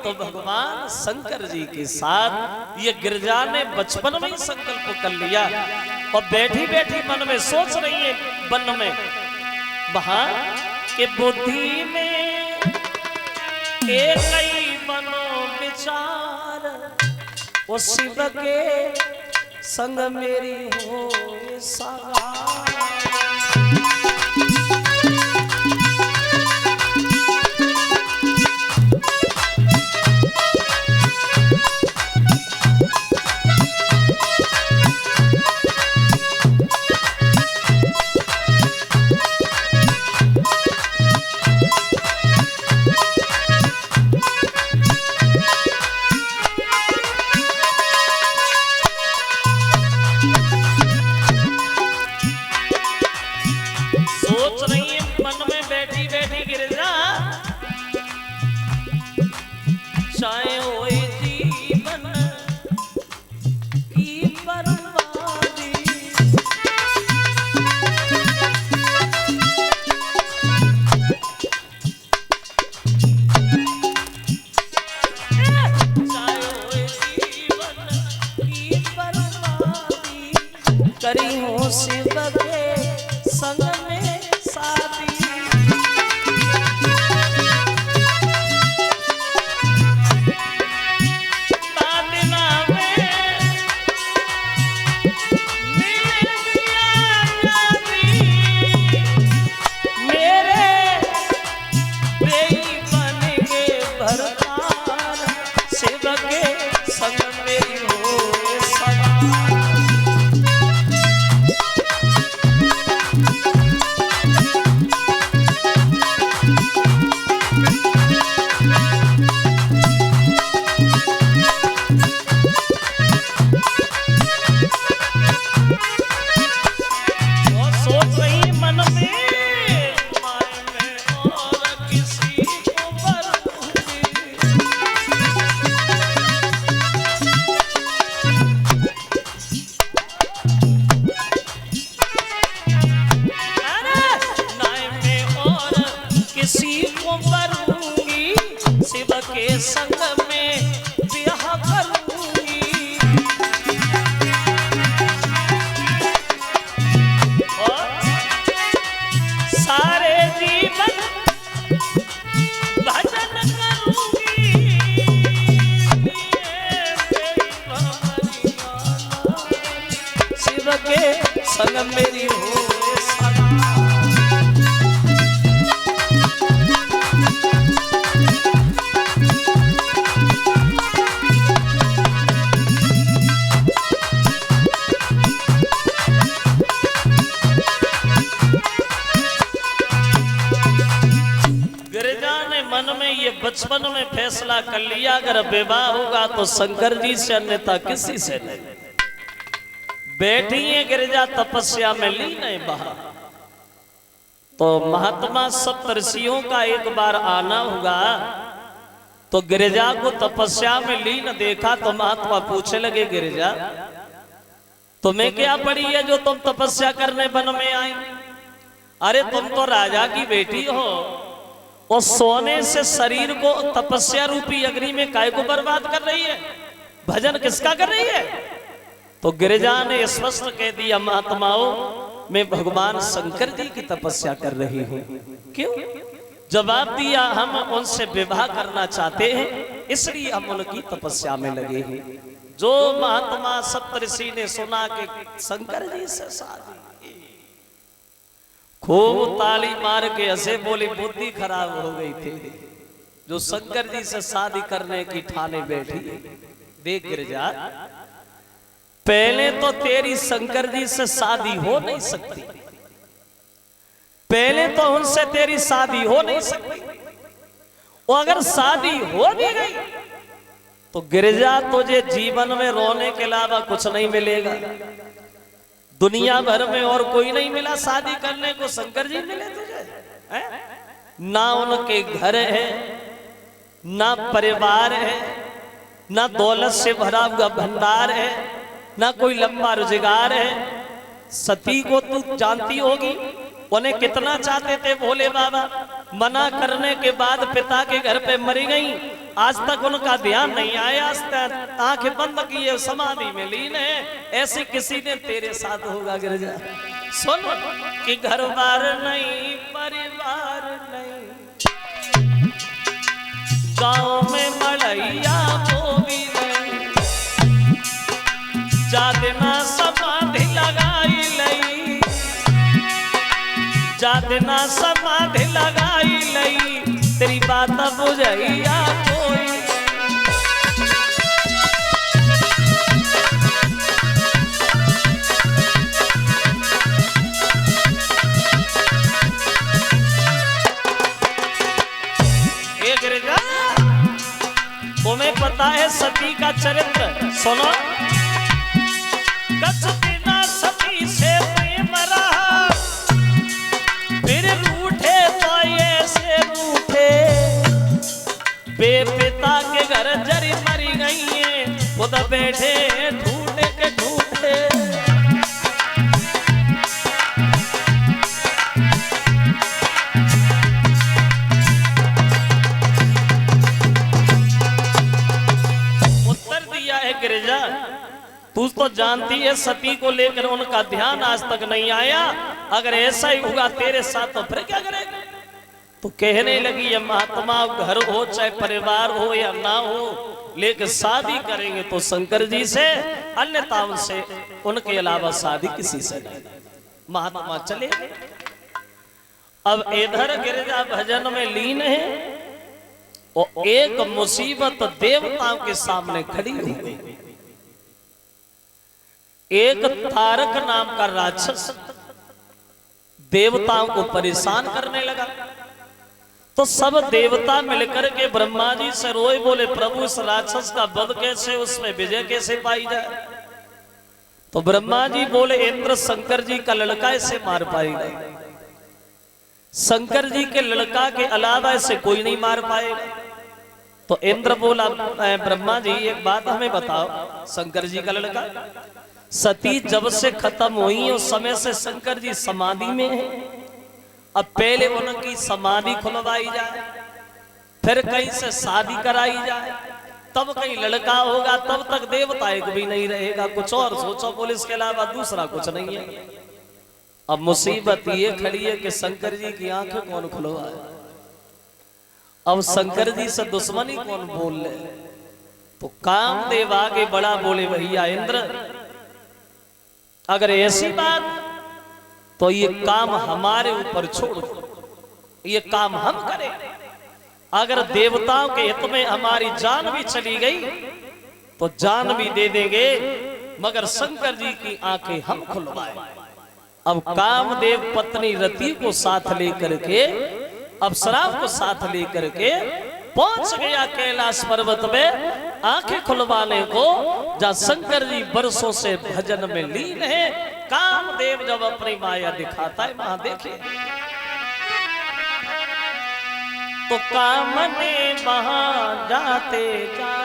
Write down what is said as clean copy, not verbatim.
तो भगवान शंकर जी के साथ ये गिरिजा ने बचपन में ही संकल्प कर लिया और बैठी बैठी मन में सोच रही है वन में वहां के बुद्धि में एक ही बनो विचार वो शिव के संग मेरी हो सारा। करी हूँ शिव के संग में शादी दादना में मिल दिया जानी मेरे बेई बन के भरतार शिव के संग मेरी हो सदा। शिव के संग में ब्याह करूंगी और सारे जीवन भजन करूंगी शिव के संग मेरी हो मन में ये बचपन में फैसला कर लिया अगर विवाह होगा तो शंकर जी से अन्यथा किसी से नहीं। बैठी है गिरिजा तपस्या में लीन है बाहर तो महात्मा सप्तऋषियों का एक बार आना होगा तो गिरिजा को तपस्या में लीन देखा तो महात्मा पूछने लगे गिरिजा तुम्हें क्या पड़ी है जो तुम तपस्या करने वन में आई? अरे तुम तो राजा की बेटी हो और सोने से शरीर को तपस्या रूपी अग्नि में काय को बर्बाद कर रही है, भजन किसका कर रही है? तो गिरिजा ने स्पष्ट कह दिया महात्माओं मैं भगवान शंकर जी की तपस्या कर रही हूं। क्यों? जवाब दिया हम उनसे विवाह करना चाहते हैं इसलिए हम उनकी तपस्या में लगे हैं। जो महात्मा सप्तऋषि ने सुना कि शंकर जी से शादी खूब ताली मार के हंसे बोली बुद्धि खराब हो गई थी जो शंकर जी से शादी करने की ठाने बैठी। देख गिरिजा पहले तो तेरी शंकर जी से शादी हो नहीं सकती, पहले तो उनसे तेरी शादी हो नहीं सकती और अगर शादी हो भी गई तो गिरिजा तुझे जीवन में रोने के अलावा कुछ नहीं मिलेगा। दुनिया भर में और कोई नहीं मिला शादी करने को, शंकर जी मिले तुझे है? ना उनके घर है ना परिवार है ना दौलत से भरा हुआ भंडार है ना कोई लंबा रोजगार है। सती को तू जानती होगी उन्हें कितना चाहते थे भोले बाबा, मना करने के बाद पिता के घर पे मरी गई आज तक उनका ध्यान नहीं आया, आज तक आंखें बंद किए समाधि में लीन है। ऐसे किसी ने तेरे साथ होगा गिरजा। सुन कि घर बार नहीं, परिवार नहीं, गांव में मड़ैया वो भी नहीं, जादना समाधि लगाई लई, जादना समाधि लगाई लई, तेरी बात बुझैया कोई। तुम्हें पता है सती का चरित्र? सुनो, कछ बिना सती से प्रेम रहा, फिर रूठे तो ये से रूठे, बेपिता के घर जरी मरी गई है, खुद बैठे ढूंढे के ढूंढे। गिरिजा, तू तो जानती है सती को लेकर उनका ध्यान आज तक नहीं आया। अगर ऐसा ही होगा तेरे साथ तो फिर क्या करेगा? तो कहने लगी ये महात्मा, घर हो चाहे परिवार हो या ना हो, लेकिन शादी करेंगे तो शंकर जी से, अन्यथा से, उनके अलावा शादी किसी से नहीं। महात्मा चले। अब इधर गिरिजा भजन में लीन है और एक मुसीबत देवताओं के सामने खड़ी हो गई। एक तारक नाम का राक्षस देवताओं को परेशान करने लगा। तो सब देवता मिलकर के ब्रह्मा जी से रोए, बोले प्रभु इस राक्षस का वध कैसे, उसमें विजय कैसे पाई जाए? तो ब्रह्मा जी बोले इंद्र शंकर जी का लड़का इसे मार पाएगा, शंकर जी के लड़का के अलावा इसे कोई नहीं मार पाएगा। तो इंद्र बोला ब्रह्मा जी एक बात हमें बताओ, शंकर जी का लड़का, सती जब से खत्म हुई उस समय से शंकर जी समाधि में है। अब पहले उनकी समाधि खुलवाई जाए, फिर कहीं से शादी कराई जाए, तब कहीं लड़का होगा, तब तक देवता एक भी नहीं रहेगा। कुछ और सोचो, पुलिस के अलावा दूसरा कुछ नहीं है। अब मुसीबत ये खड़ी है कि शंकर जी की आंखें कौन खुलवाए? अब शंकर जी से दुश्मनी कौन बोल ले? तो कामदेव आगे बड़ा बोले भैया इंद्र, अगर ऐसी बात तो ये काम हमारे ऊपर छोड़ दो, ये काम हम करें। अगर देवताओं के हित में हमारी जान भी चली गई तो जान भी दे देंगे, मगर शंकर जी की आंखें हम खुलवाए। अब कामदेव पत्नी रति को साथ लेकर के, अप्सराओं को साथ लेकर के पहुंच गया कैलाश पर्वत में आंखें खुलवाने को, जहां शंकर जी बरसों से भजन में लीन है। कामदेव जब अपनी माया दिखाता है, वहां देखे तो कामने वहां जाते जाते